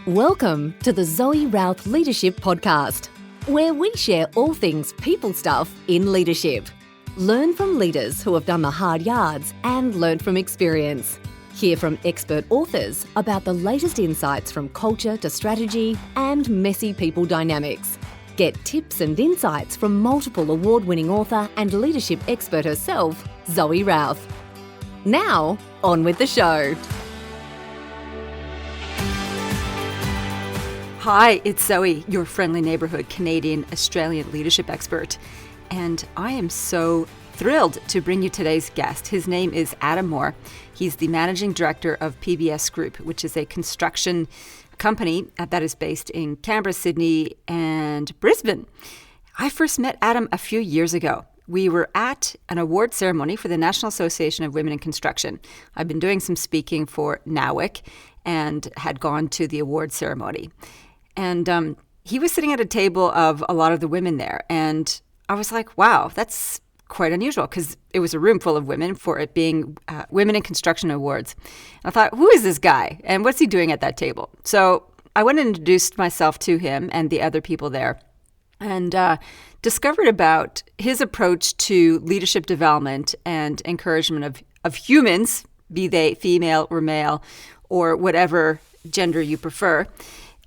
Welcome to the Zoe Routh Leadership Podcast, where we share all things people stuff in leadership. Learn from leaders who have done the hard yards and learn from experience. Hear from expert authors about the latest insights from culture to strategy and messy people dynamics. Get tips and insights from multiple award-winning author and leadership expert herself, Zoe Routh. Now, on with the show. Hi, it's Zoe, your friendly neighborhood Canadian-Australian leadership expert. And I am so thrilled to bring you today's guest. His name is Adam Moore. He's the managing director of PBS Group, which is a construction company that is based in Canberra, Sydney, and Brisbane. I first met Adam a few years ago. We were at an award ceremony for the National Association of Women in Construction. I've been doing some speaking for NAWIC and had gone to the award ceremony. And he was sitting at a table of a lot of the women there. And I was like, wow, that's quite unusual, because it was a room full of women for it being Women in Construction Awards. I thought, who is this guy? And what's he doing at that table? So I went and introduced myself to him and the other people there, and discovered about his approach to leadership development and encouragement of humans, be they female or male, or whatever gender you prefer.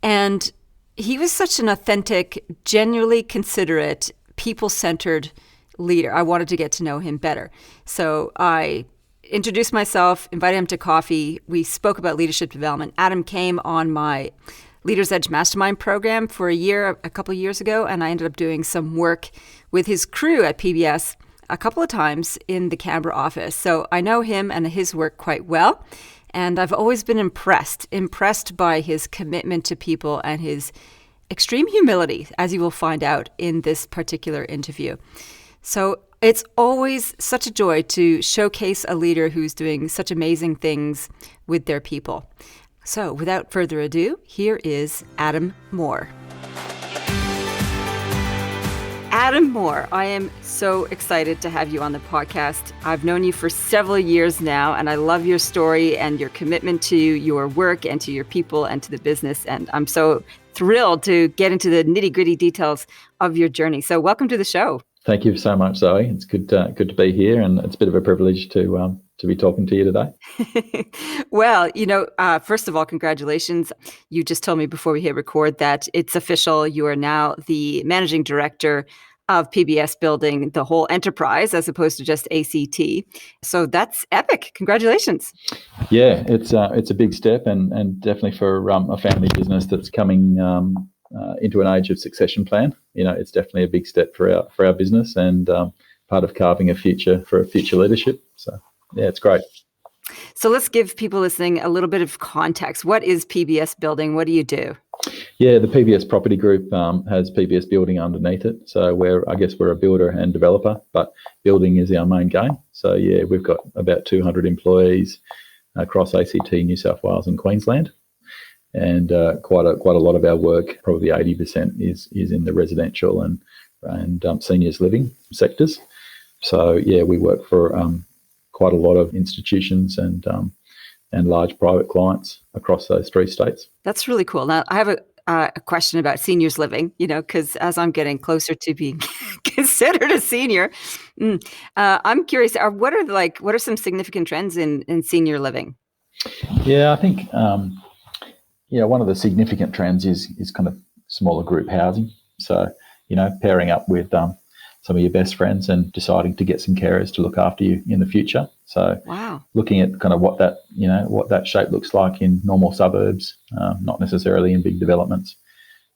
And he was such an authentic, genuinely considerate, people-centered leader. I wanted to get to know him better. So I introduced myself, invited him to coffee. We spoke about leadership development. Adam came on my Leaders Edge Mastermind program for a couple of years ago, and I ended up doing some work with his crew at PBS a couple of times in the Canberra office. So I know him and his work quite well. And I've always been impressed by his commitment to people and his extreme humility, as you will find out in this particular interview. So it's always such a joy to showcase a leader who's doing such amazing things with their people. So without further ado, here is Adam Moore. Adam Moore, I am so excited to have you on the podcast. I've known you for several years now, and I love your story and your commitment to your work and to your people and to the business. And I'm so thrilled to get into the nitty-gritty details of your journey. So welcome to the show. Thank you so much, Zoe. It's good to be here, and it's a bit of a privilege to be talking to you today. Well, first of all, congratulations. You just told me before we hit record that it's official. You are now the managing director of PBS, building the whole enterprise as opposed to just ACT. So that's epic. Congratulations. Yeah, it's a big step, and definitely for a family business that's coming into an age of succession plan. It's definitely a big step for our business, and part of carving a future for future leadership. So yeah, it's great. So let's give people listening a little bit of context. What is PBS Building? What do you do? Yeah, the PBS Property Group has PBS Building underneath it. So we're a builder and developer, but building is our main game. So yeah, we've got about 200 employees across ACT, New South Wales and Queensland. And quite a lot of our work, probably 80%, is in the residential and seniors living sectors. So yeah, we work for quite a lot of institutions and large private clients across those three states. That's really cool. Now, I have a question about seniors living, because as I'm getting closer to being considered a senior, I'm curious, what are some significant trends in senior living? Yeah, I think, one of the significant trends is kind of smaller group housing. So, pairing up with some of your best friends and deciding to get some carers to look after you in the future. So wow. Looking at kind of what that shape looks like in normal suburbs, not necessarily in big developments.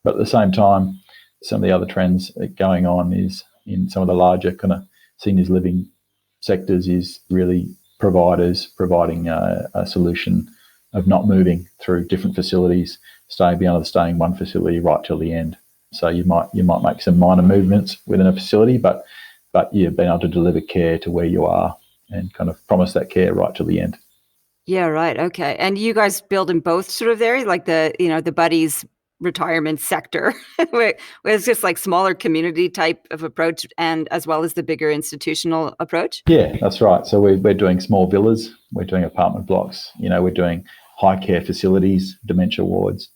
But at the same time, some of the other trends going on is in some of the larger kind of seniors living sectors is really providers providing a solution of not moving through different facilities, staying in one facility right till the end. So you might make some minor movements within a facility, but you've been able to deliver care to where you are and kind of promise that care right to the end. Yeah, right. Okay. And you guys build in both sort of areas, like the buddies retirement sector, where it's just like smaller community type of approach, and as well as the bigger institutional approach? Yeah, that's right. So we're doing small villas, we're doing apartment blocks, we're doing high care facilities, dementia wards,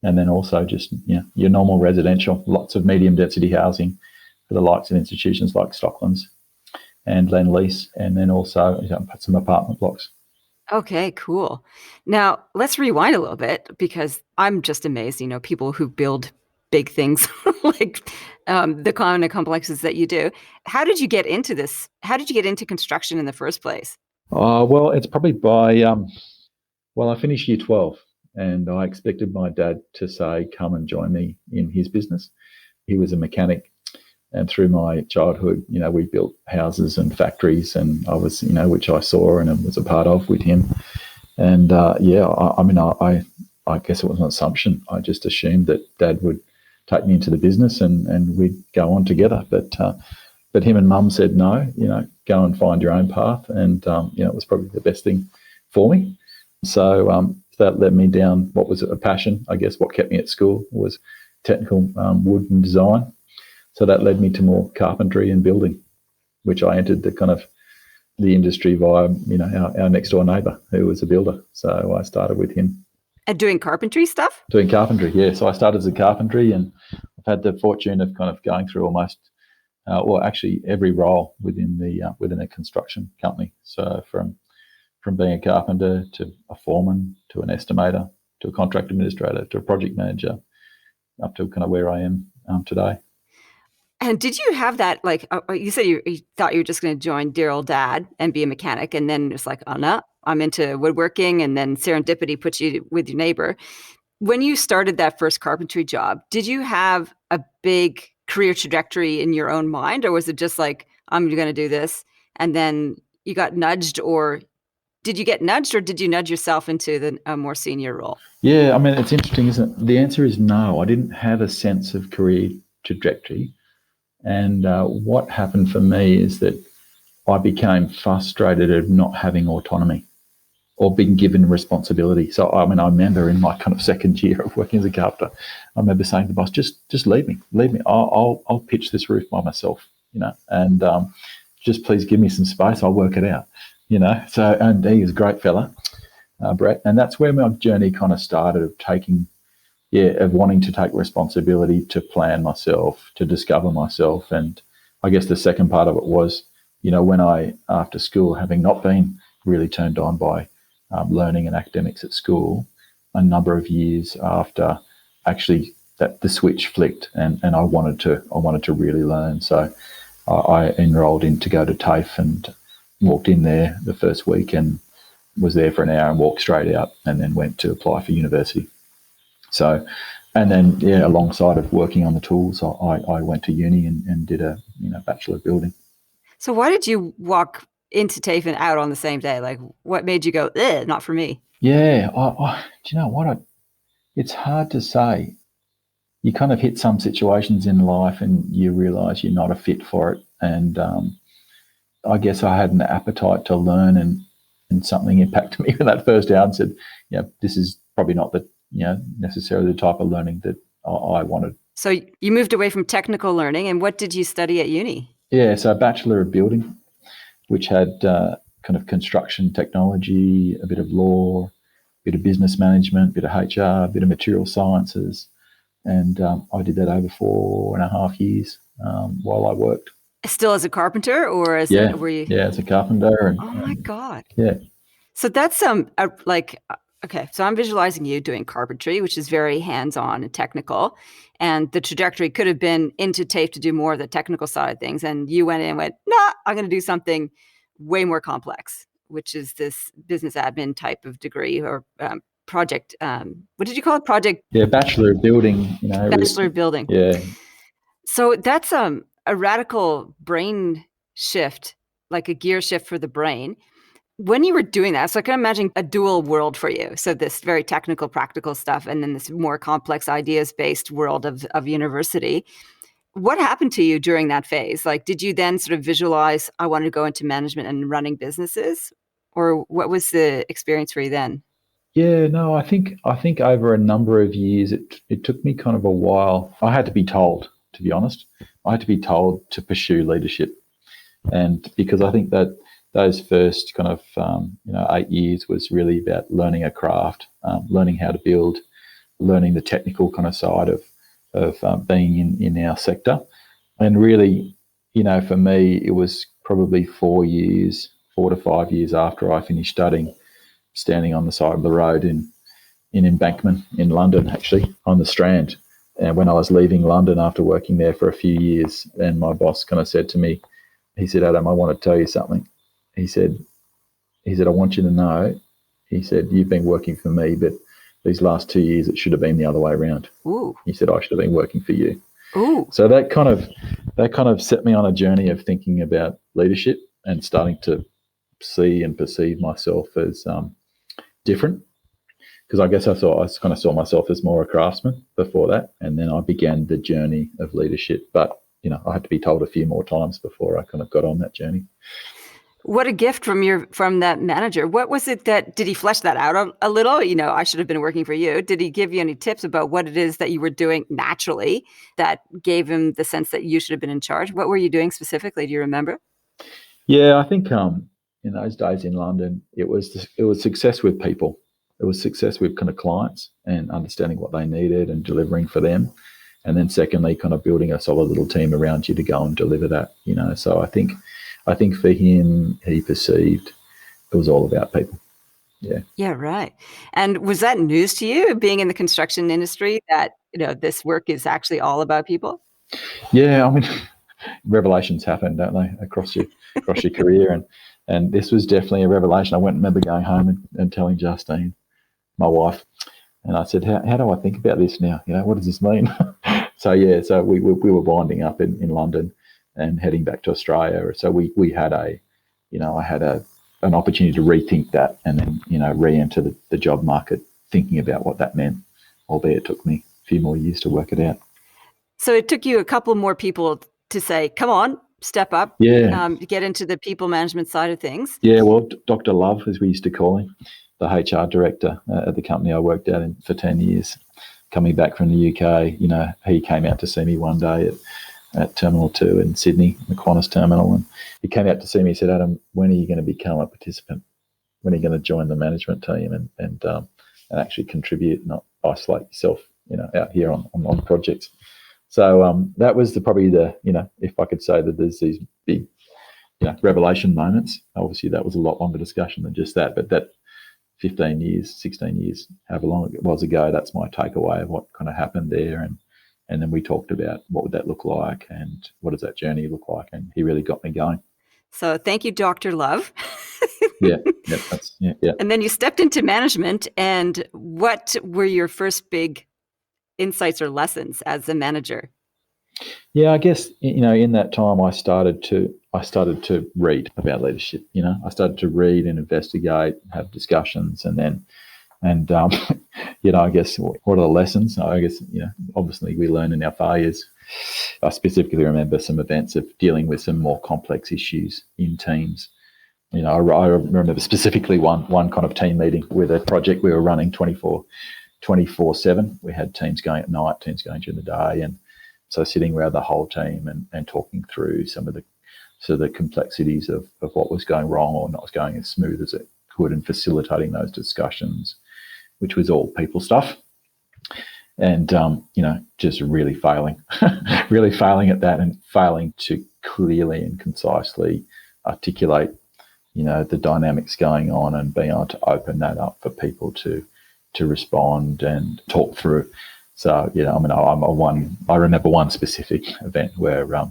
And then also just your normal residential, lots of medium density housing for the likes of institutions like Stocklands and Lend-Lease, and then also some apartment blocks. Okay, cool. Now let's rewind a little bit because I'm just amazed, people who build big things like the kind of complexes that you do. How did you get into this? How did you get into construction in the first place? Well, it's probably by, I finished year 12 and I expected my dad to say, come and join me in his business. He was a mechanic. And through my childhood, we built houses and factories, and I was, which I saw and was a part of with him. And I guess it was an assumption. I just assumed that Dad would take me into the business and we'd go on together. But him and Mum said no. Go and find your own path, and it was probably the best thing for me. So that led me down what was a passion. I guess what kept me at school was technical wood and design. So that led me to more carpentry and building, which I entered the industry via, our next door neighbour who was a builder. So I started with him. And doing carpentry stuff? Doing carpentry, yeah. So I started as a carpentry, and I've had the fortune of going through almost, actually every role within a construction company. So from being a carpenter to a foreman to an estimator to a contract administrator to a project manager, up to where I am today. And did you have that, you said you thought you were just going to join dear old Dad and be a mechanic, and then it's like, oh no, I'm into woodworking, and then serendipity puts you with your neighbor. When you started that first carpentry job, did you have a big career trajectory in your own mind, or was it just like, I'm going to do this, and then you got nudged, or did you get nudged, or did you nudge yourself into a more senior role? Yeah, I mean, it's interesting, isn't it? The answer is no. I didn't have a sense of career trajectory. And what happened for me is that I became frustrated of not having autonomy or being given responsibility. So, I remember in my second year of working as a carpenter, I remember saying to the boss, just leave me. I'll pitch this roof by myself, and just please give me some space. I'll work it out, So, and he was a great fella, Brett. And that's where my journey started of wanting to take responsibility, to plan myself, to discover myself. And I guess the second part of it was, when I, after school, having not been really turned on by learning and academics at school, a number of years after, actually that the switch flicked, and I wanted to really learn. So I enrolled in to go to TAFE and walked in there the first week and was there for an hour and walked straight out, and then went to apply for university. So, and then, alongside of working on the tools, I went to uni and did a Bachelor of Building. So why did you walk into TAFE and out on the same day? Like, what made you go, not for me? Yeah, do you know what? It's hard to say. You hit some situations in life and you realise you're not a fit for it. And I guess I had an appetite to learn, and something impacted me in that first hour and said, this is probably not necessarily the type of learning that I wanted. So you moved away from technical learning, and what did you study at uni? Yeah, so a Bachelor of Building, which had construction technology, a bit of law, a bit of business management, a bit of HR, a bit of material sciences. And I did that over 4.5 years while I worked. Still as a carpenter, or as were you? Yeah, as a carpenter. And, oh my God. Yeah. So that's okay, so I'm visualizing you doing carpentry, which is very hands-on and technical. And the trajectory could have been into TAFE to do more of the technical side of things. And you went in and went, nah, I'm going to do something way more complex, which is this business admin type of degree, or project. What did you call it? Project? Yeah, Bachelor of Building. Bachelor of Building. Yeah. So that's a radical brain shift, like a gear shift for the brain. When you were doing that, so I can imagine a dual world for you. So this very technical, practical stuff, and then this more complex ideas-based world of university. What happened to you during that phase? Like, did you then sort of visualize, I want to go into management and running businesses? Or what was the experience for you then? Yeah, no, I think over a number of years, it took me a while. I had to be told, to be honest. I had to be told to pursue leadership. And because I think that those first 8 years was really about learning a craft, learning how to build, learning the technical kind of side of being in our sector. And really, for me, it was probably 4 to 5 years after I finished studying, standing on the side of the road in Embankment in London, actually, on the Strand. And when I was leaving London after working there for a few years, and my boss kind of said to me, he said, "Adam, I want to tell you something." He said, "I want you to know," he said, "you've been working for me, but these last 2 years, it should have been the other way around." Ooh. He said, "I should have been working for you." Ooh. So that kind of set me on a journey of thinking about leadership and starting to see and perceive myself as different. Because I guess I kind of saw myself as more a craftsman before that, and then I began the journey of leadership. But I had to be told a few more times before I kind of got on that journey. What a gift from that manager. What was it did he flesh that out a little? I should have been working for you. Did he give you any tips about what it is that you were doing naturally that gave him the sense that you should have been in charge? What were you doing specifically? Do you remember? Yeah, I think in those days in London, it was success with people. It was success with kind of clients and understanding what they needed and delivering for them. And then secondly, kind of building a solid little team around you to go and deliver that, So I think for him, he perceived it was all about people. Yeah. Yeah, right. And was that news to you, being in the construction industry, that, this work is actually all about people? Yeah, I mean, revelations happen, don't they, across your career. And this was definitely a revelation. I remember going home and telling Justine, my wife, and I said, how do I think about this now? What does this mean? So we were winding up in London and heading back to Australia. So we had I had an opportunity to rethink that and then, re-enter the job market, thinking about what that meant, albeit it took me a few more years to work it out. So it took you a couple more people to say, come on, step up, get into the people management side of things. Yeah, well, Dr. Love, as we used to call him, the HR director at the company I worked at for 10 years, coming back from the UK, he came out to see me one day at Terminal 2 in Sydney, the Qantas terminal, and he came out to see me. He said, "Adam, when are you going to become a participant? When are you going to join the management team and actually contribute, not isolate yourself, out here on projects?" So that was probably if I could say that there's these big, revelation moments. Obviously, that was a lot longer discussion than just that, but that 15 years, 16 years, however long it was ago, that's my takeaway of what kind of happened there. And then we talked about what would that look like and what does that journey look like. And he really got me going. So thank you, Dr. Love. Yeah. And then you stepped into management, and what were your first big insights or lessons as a manager? Yeah, I guess, in that time I started to read about leadership. I started to read and investigate, have discussions, and I guess what are the lessons? I guess, obviously we learn in our failures. I specifically remember some events of dealing with some more complex issues in teams. I remember specifically one kind of team meeting with a project we were running 24/7. We had teams going at night, teams going during the day, and so sitting around the whole team and talking through some of the complexities of what was going wrong or not going as smooth as it could, and facilitating those discussions, which was all people stuff. And, just really failing at that, and failing to clearly and concisely articulate, the dynamics going on, and being able to open that up for people to respond and talk through. So, I remember one specific event where, I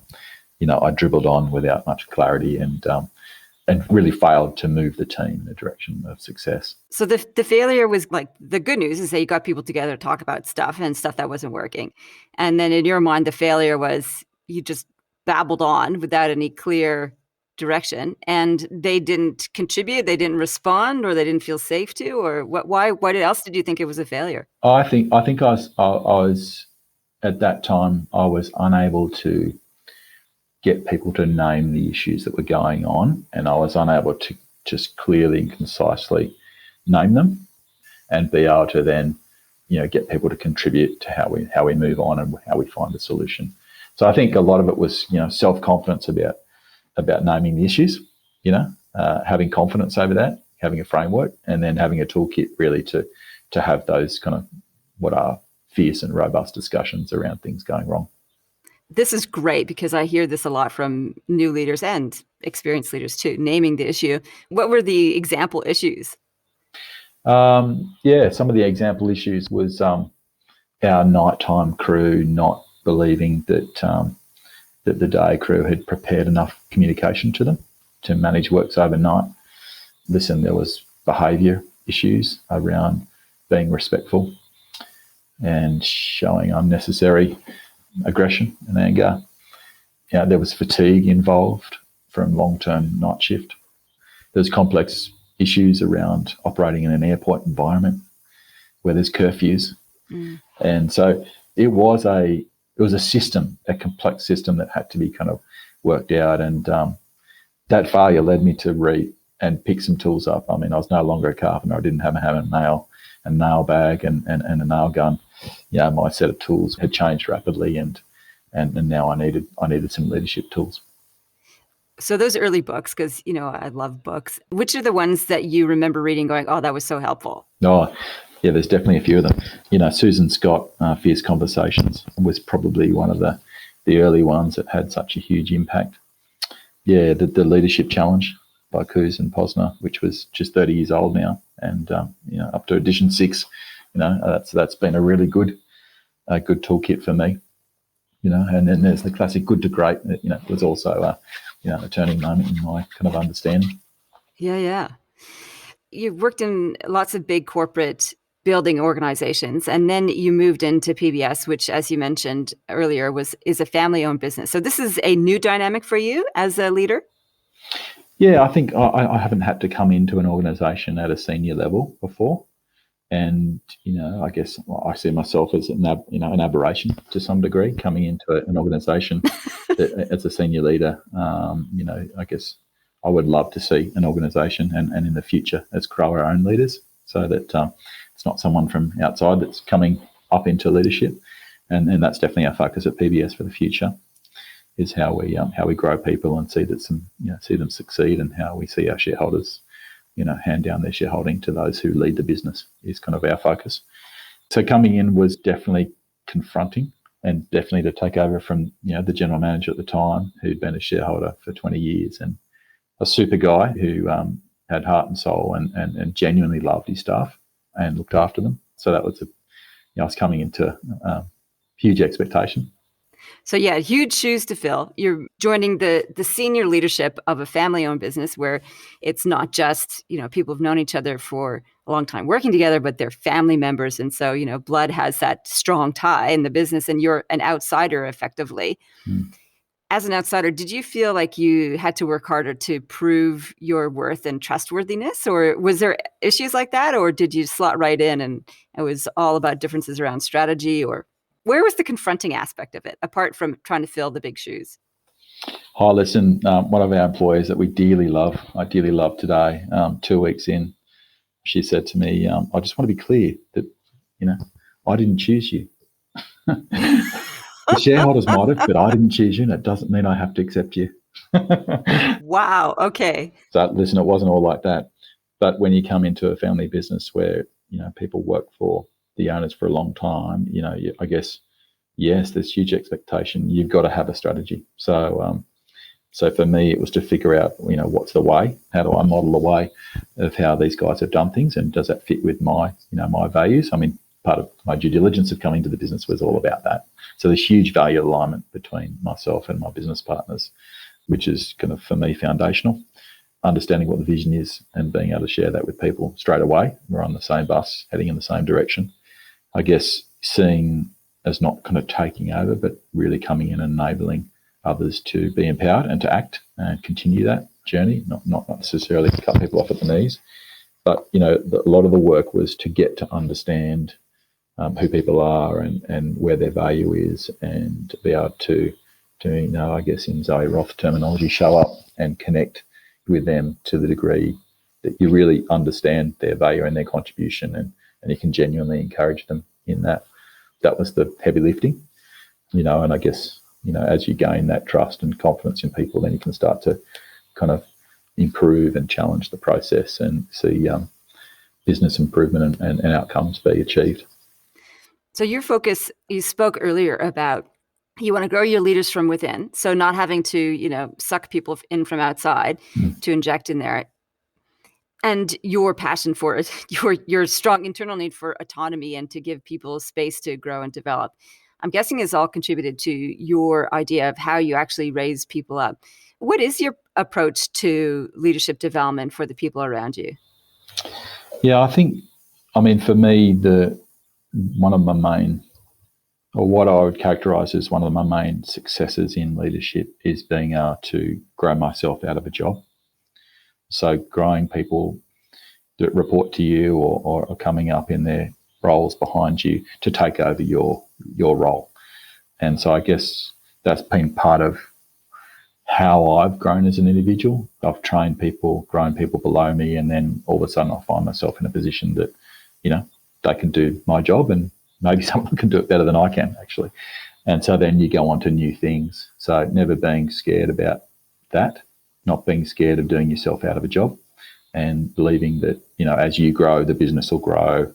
dribbled on without much clarity and really failed to move the team in the direction of success. So the failure was, like, the good news is that you got people together to talk about stuff that wasn't working. And then in your mind, the failure was you just babbled on without any clear direction, and they didn't contribute, they didn't respond, or they didn't feel safe to, or what? Why else did you think it was a failure? I think I was at that time, I was unable to get people to name the issues that were going on, and I was unable to just clearly and concisely name them and be able to then, get people to contribute to how we move on and how we find a solution. So I think a lot of it was, self-confidence about naming the issues, having confidence over that, having a framework, and then having a toolkit really to have those kind of what are fierce and robust discussions around things going wrong. This is great because I hear this a lot from new leaders and experienced leaders too, naming the issue. What were the example issues? Some of the example issues was our nighttime crew not believing that that the day crew had prepared enough communication to them to manage works overnight. Listen, there was behaviour issues around being respectful and showing unnecessary aggression and anger. There was fatigue involved from long-term night shift. There's complex issues around operating in an airport environment where there's curfews. And so it was a system, a complex system that had to be kind of worked out. And that failure led me to read and pick some tools up. I mean, I was no longer a carpenter. I didn't have a hammer and nail bag and a nail gun. My set of tools had changed rapidly, and now I needed some leadership tools. So those early books, because, I love books. Which are the ones that you remember reading going, oh, that was so helpful? Oh, yeah, there's definitely a few of them. Susan Scott, Fierce Conversations, was probably one of the early ones that had such a huge impact. Yeah, the Leadership Challenge by Coos and Posner, which was just 30 years old now, and up to edition 6. That's been a really good toolkit for me. And then there's the classic Good to Great. It was also a turning moment in my kind of understanding. Yeah. You've worked in lots of big corporate building organizations, and then you moved into PBS, which, as you mentioned earlier, is a family-owned business. So this is a new dynamic for you as a leader? Yeah, I think I haven't had to come into an organization at a senior level before. And, I guess I see myself as an aberration to some degree, coming into an organization as a senior leader. I guess I would love to see an organization and in the future as grow our own leaders, so that it's not someone from outside that's coming up into leadership. And that's definitely our focus at PBS for the future, is how we grow people and see them succeed, and how we see our shareholders hand down their shareholding to those who lead the business is kind of our focus. So coming in was definitely confronting, and definitely to take over from, the general manager at the time, who'd been a shareholder for 20 years and a super guy who had heart and soul and genuinely loved his staff and looked after them. So that was I was coming into huge expectation. So yeah, huge shoes to fill. You're joining the senior leadership of a family-owned business where it's not just, people have known each other for a long time working together, but they're family members. And so, blood has that strong tie in the business, and you're an outsider effectively. As an outsider, did you feel like you had to work harder to prove your worth and trustworthiness? Or was there issues like that? Or did you slot right in and it was all about differences around strategy? Or where was the confronting aspect of it, apart from trying to fill the big shoes? Oh, listen, one of our employees that I dearly love today, 2 weeks in, she said to me, I just want to be clear that, I didn't choose you. The shareholders might have, but I didn't choose you, and it doesn't mean I have to accept you. Wow, okay. So listen, it wasn't all like that. But when you come into a family business where, people work for the owners for a long time, I guess, yes, there's huge expectation. You've got to have a strategy. So for me, it was to figure out, what's the way? How do I model the way of how these guys have done things, and does that fit with my, my values? I mean, part of my due diligence of coming to the business was all about that. So there's huge value alignment between myself and my business partners, which is kind of, for me, foundational. Understanding what the vision is and being able to share that with people straight away. We're on the same bus, heading in the same direction. I guess seeing as not kind of taking over, but really coming in and enabling others to be empowered and to act and continue that journey, not necessarily cut people off at the knees. But, a lot of the work was to get to understand who people are and where their value is, and to be able to I guess in Zoe Roth terminology, show up and connect with them to the degree that you really understand their value and their contribution, and you can genuinely encourage them in that. That was the heavy lifting, and I guess, as you gain that trust and confidence in people, then you can start to kind of improve and challenge the process and see business improvement and outcomes be achieved. So your focus, you spoke earlier about you want to grow your leaders from within. So not having to, suck people in from outside to inject in there. And your passion for it, your strong internal need for autonomy and to give people space to grow and develop, I'm guessing has all contributed to your idea of how you actually raise people up. What is your approach to leadership development for the people around you? Yeah, for me, one of my main, or what I would characterize as one of my main successes in leadership is being able to grow myself out of a job. So growing people that report to you or are coming up in their roles behind you to take over your role. And so I guess that's been part of how I've grown as an individual. I've trained people, grown people below me, and then all of a sudden I find myself in a position that, they can do my job and maybe someone can do it better than I can, actually. And so then you go on to new things. So never being scared about that, not being scared of doing yourself out of a job, and believing that, as you grow, the business will grow,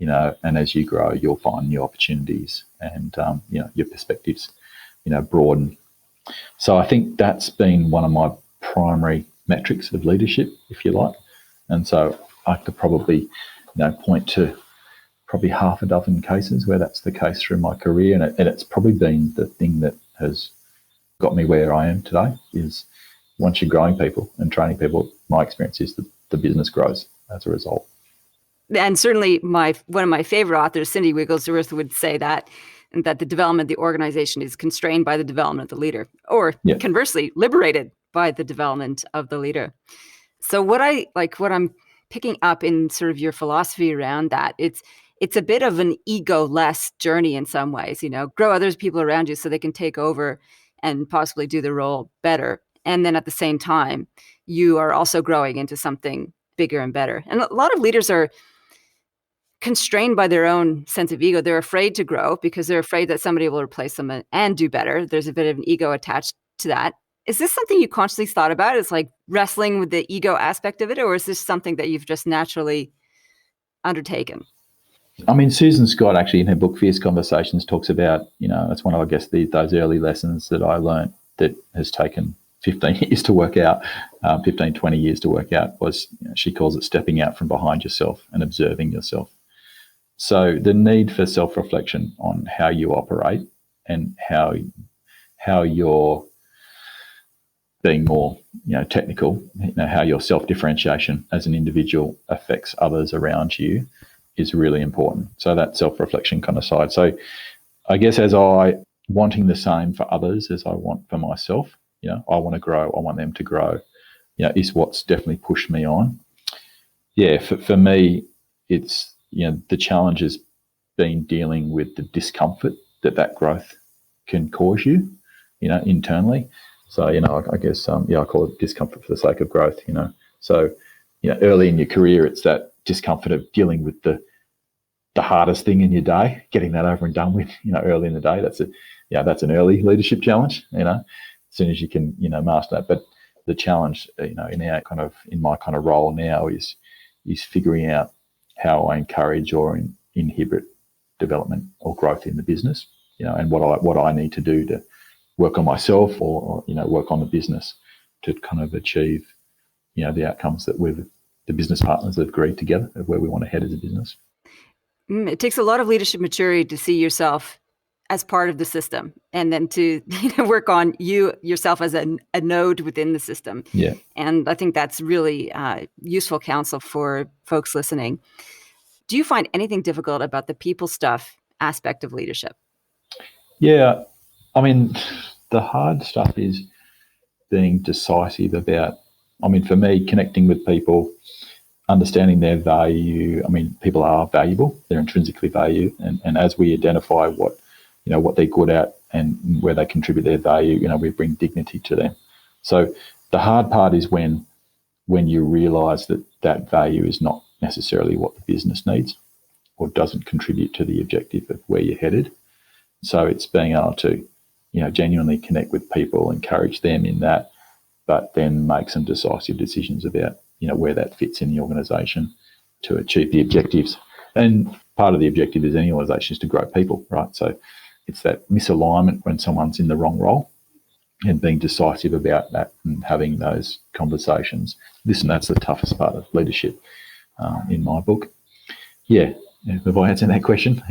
and as you grow, you'll find new opportunities and, your perspectives, broaden. So I think that's been one of my primary metrics of leadership, if you like. And so I could probably, point to probably half a dozen cases where that's the case through my career. And it's probably been the thing that has got me where I am today is once you're growing people and training people, my experience is that the business grows as a result. And certainly one of my favorite authors, Cindy Wigglesworth, would say that the development of the organization is constrained by the development of the leader, or conversely, liberated by the development of the leader. So what I'm picking up in sort of your philosophy around that, it's a bit of an ego-less journey in some ways, grow other people around you so they can take over and possibly do the role better. And then at the same time, you are also growing into something bigger and better. And a lot of leaders are constrained by their own sense of ego. They're afraid to grow because they're afraid that somebody will replace them and do better. There's a bit of an ego attached to that. Is this something you consciously thought about? It's like wrestling with the ego aspect of it, or is this something that you've just naturally undertaken? Susan Scott actually in her book Fierce Conversations talks about, it's one of, I guess, those early lessons that I learned that has taken 15 years to work out, 15, 20 years to work out was, she calls it stepping out from behind yourself and observing yourself. So the need for self-reflection on how you operate and how you're being more, technical, how your self-differentiation as an individual affects others around you is really important. So that self-reflection kind of side. So I guess as I wanting the same for others as I want for myself, I want to grow, I want them to grow, is what's definitely pushed me on. Yeah, for me, it's, the challenge has been dealing with the discomfort that growth can cause you, internally. So, I guess, I call it discomfort for the sake of growth, So, early in your career, it's that discomfort of dealing with the hardest thing in your day, getting that over and done with, early in the day. That's an early leadership challenge, as soon as you can, master that. But the challenge, in my kind of role now is figuring out how I encourage or inhibit development or growth in the business, and what I need to do to work on myself or work on the business to kind of achieve, the outcomes that the business partners have agreed together of where we want to head as a business. It takes a lot of leadership maturity to see yourself as part of the system and then to work on yourself as a node within the system. Yeah. And I think that's really useful counsel for folks listening. Do you find anything difficult about the people stuff aspect of leadership? Yeah. The hard stuff is being decisive about, for me, connecting with people, understanding their value. People are valuable, they're intrinsically valued. And as we identify what they're good at and where they contribute their value, we bring dignity to them. So the hard part is when you realize that value is not necessarily what the business needs or doesn't contribute to the objective of where you're headed. So it's being able to, genuinely connect with people, encourage them in that, but then make some decisive decisions about, where that fits in the organisation to achieve the objectives. And part of the objective is any organisation is to grow people, right? So it's that misalignment when someone's in the wrong role and being decisive about that and having those conversations. Listen, that's the toughest part of leadership in my book. Yeah. Have I answered that question?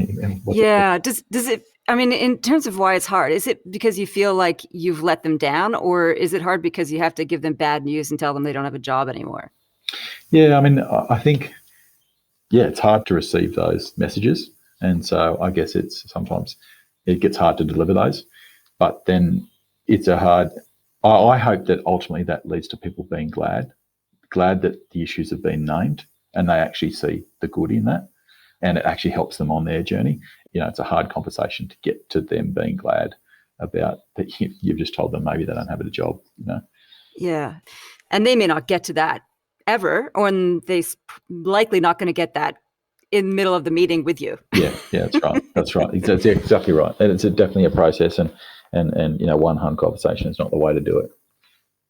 Yeah. Does it, I mean, in terms of why it's hard, is it because you feel like you've let them down, or is it hard because you have to give them bad news and tell them they don't have a job anymore? Yeah, I mean, I think, it's hard to receive those messages. And so I guess sometimes it gets hard to deliver those. But then I hope that ultimately that leads to people being glad that the issues have been named and they actually see the good in that. And it actually helps them on their journey. It's a hard conversation to get to them being glad about that you've just told them maybe they don't have a job, Yeah. And they may not get to that ever, or they're likely not going to get that in the middle of the meeting with you. Yeah, that's right. That's right. That's exactly right. And it's definitely a process, and one hard conversation is not the way to do it.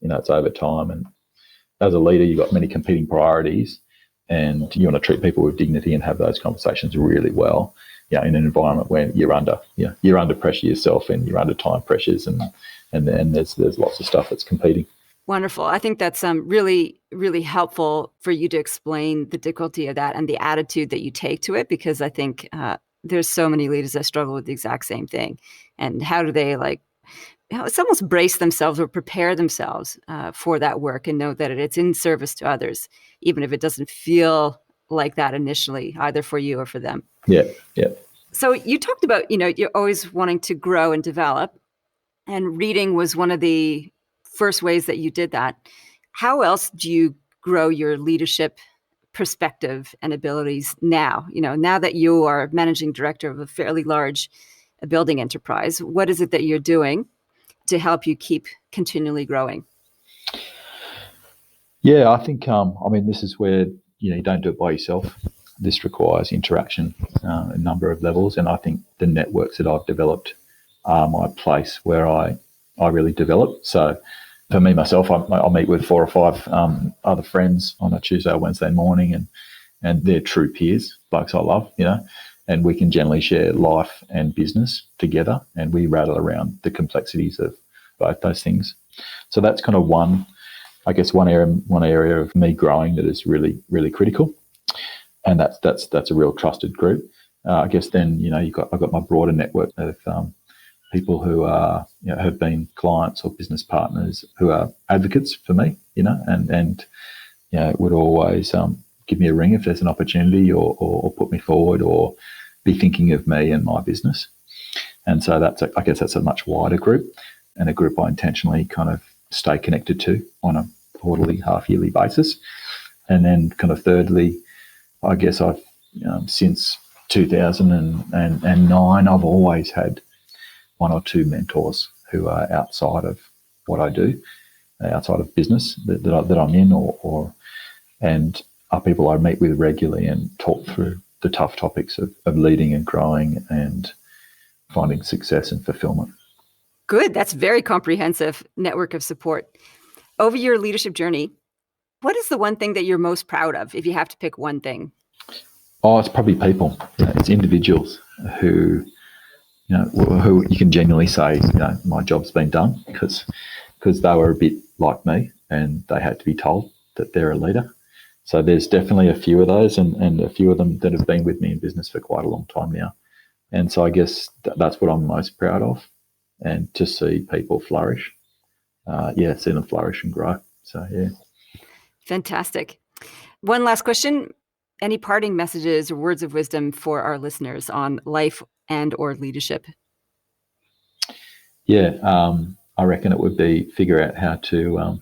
It's over time. And as a leader, you've got many competing priorities, and you want to treat people with dignity and have those conversations really well. In an environment where you're under pressure yourself and you're under time pressures, and there's lots of stuff that's competing. Wonderful. I think that's really, really helpful for you to explain the difficulty of that and the attitude that you take to it, because I think there's so many leaders that struggle with the exact same thing. And how do they it's almost brace themselves or prepare themselves for that work and know that it's in service to others, even if it doesn't feel like that initially, either for you or for them. Yeah. So you talked about, you're always wanting to grow and develop, and reading was one of the first ways that you did that. How else do you grow your leadership perspective and abilities now? Now that you are managing director of a fairly large building enterprise, what is it that you're doing to help you keep continually growing? Yeah, I think, this is where, you don't do it by yourself. This requires interaction a number of levels. And I think the networks that I've developed are my place where I really develop. So for me, myself, I'll meet with 4 or 5 other friends on a Tuesday or Wednesday morning, and they're true peers, blokes I love, and we can generally share life and business together, and we rattle around the complexities of both those things. So that's kind of one area of me growing that is really, really critical. And that's a real trusted group. I guess then, I've got my broader network of people who are, have been clients or business partners who are advocates for me, and would always give me a ring if there's an opportunity or put me forward or be thinking of me and my business. And so I guess that's a much wider group, and a group I intentionally kind of stay connected to on a quarterly, half-yearly basis. And then kind of thirdly, I guess I've, since 2009, I've always had 1 or 2 mentors who are outside of what I do, outside of business that I'm in, and are people I meet with regularly and talk through the tough topics of leading and growing and finding success and fulfillment. Good. That's very comprehensive network of support. Over your leadership journey, what is the one thing that you're most proud of, if you have to pick one thing? Oh, it's probably people. It's individuals who you can genuinely say, my job's been done because they were a bit like me and they had to be told that they're a leader. So there's definitely a few of those, and a few of them that have been with me in business for quite a long time now. And so I guess that's what I'm most proud of, and to see people flourish. See them flourish and grow. So, yeah. Fantastic. One last question. Any parting messages or words of wisdom for our listeners on life and or leadership? Yeah, I reckon it would be figure out how to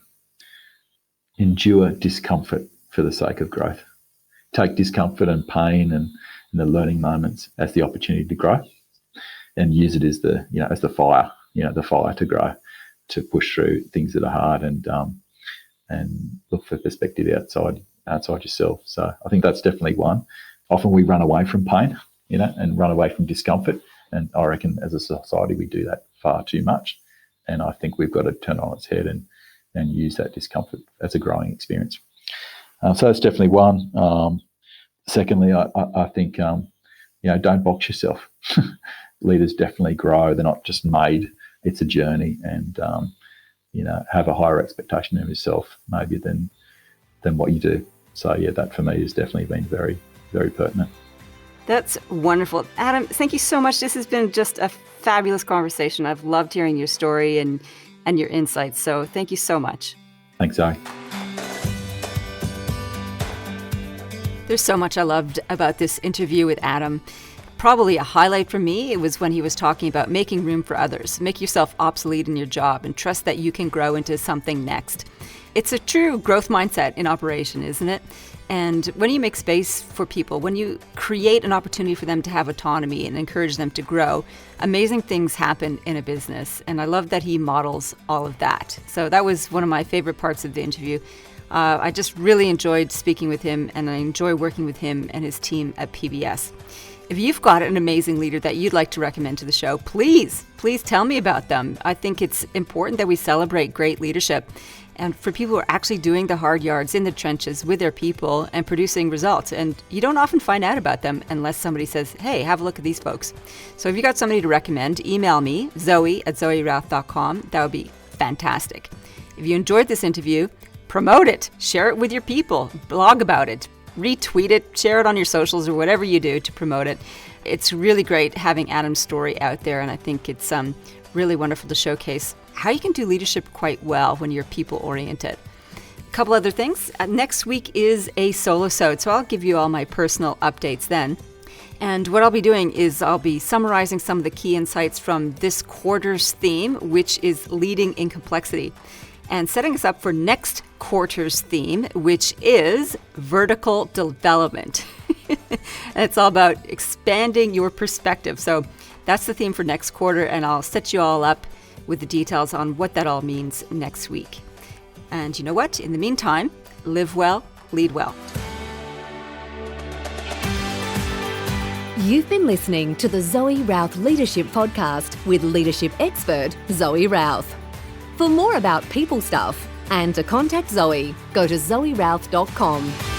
endure discomfort for the sake of growth. Take discomfort and pain and the learning moments as the opportunity to grow, and use it as the fire, the fire to grow, to push through things that are hard, and look for perspective outside yourself. So I think that's definitely one. Often we run away from pain, and run away from discomfort. And I reckon as a society we do that far too much. And I think we've got to turn on its head and use that discomfort as a growing experience. So that's definitely one. Secondly, I think don't box yourself. Leaders definitely grow. They're not just made. It's a journey, and have a higher expectation of yourself maybe than what you do. So yeah, that for me has definitely been very, very pertinent. That's wonderful. Adam, thank you so much. This has been just a fabulous conversation. I've loved hearing your story and your insights. So thank you so much. Thanks, Zoe. There's so much I loved about this interview with Adam. Probably a highlight for me, it was when he was talking about making room for others. Make yourself obsolete in your job and trust that you can grow into something next. It's a true growth mindset in operation, isn't it? And when you make space for people, when you create an opportunity for them to have autonomy and encourage them to grow, amazing things happen in a business. And I love that he models all of that. So that was one of my favorite parts of the interview. I just really enjoyed speaking with him, and I enjoy working with him and his team at PBS. If you've got an amazing leader that you'd like to recommend to the show, please tell me about them. I think it's important that we celebrate great leadership, and for people who are actually doing the hard yards in the trenches with their people and producing results. And you don't often find out about them unless somebody says, hey, have a look at these folks. So if you got somebody to recommend, email me, zoe@zoerouth.com. That would be fantastic. If you enjoyed this interview, promote it, share it with your people, blog about it, retweet it, share it on your socials or whatever you do to promote it. It's really great having Adam's story out there, and I think it's really wonderful to showcase how you can do leadership quite well when you're people-oriented. A couple other things. Next week is a solo-sode, so I'll give you all my personal updates then. And what I'll be doing is I'll be summarizing some of the key insights from this quarter's theme, which is leading in complexity, and setting us up for next quarter's theme, which is vertical development. And it's all about expanding your perspective. So that's the theme for next quarter, and I'll set you all up with the details on what that all means next week. And you know what? In the meantime, live well, lead well. You've been listening to the Zoe Routh Leadership Podcast with leadership expert Zoe Routh. For more about people stuff and to contact Zoe, go to zoerouth.com.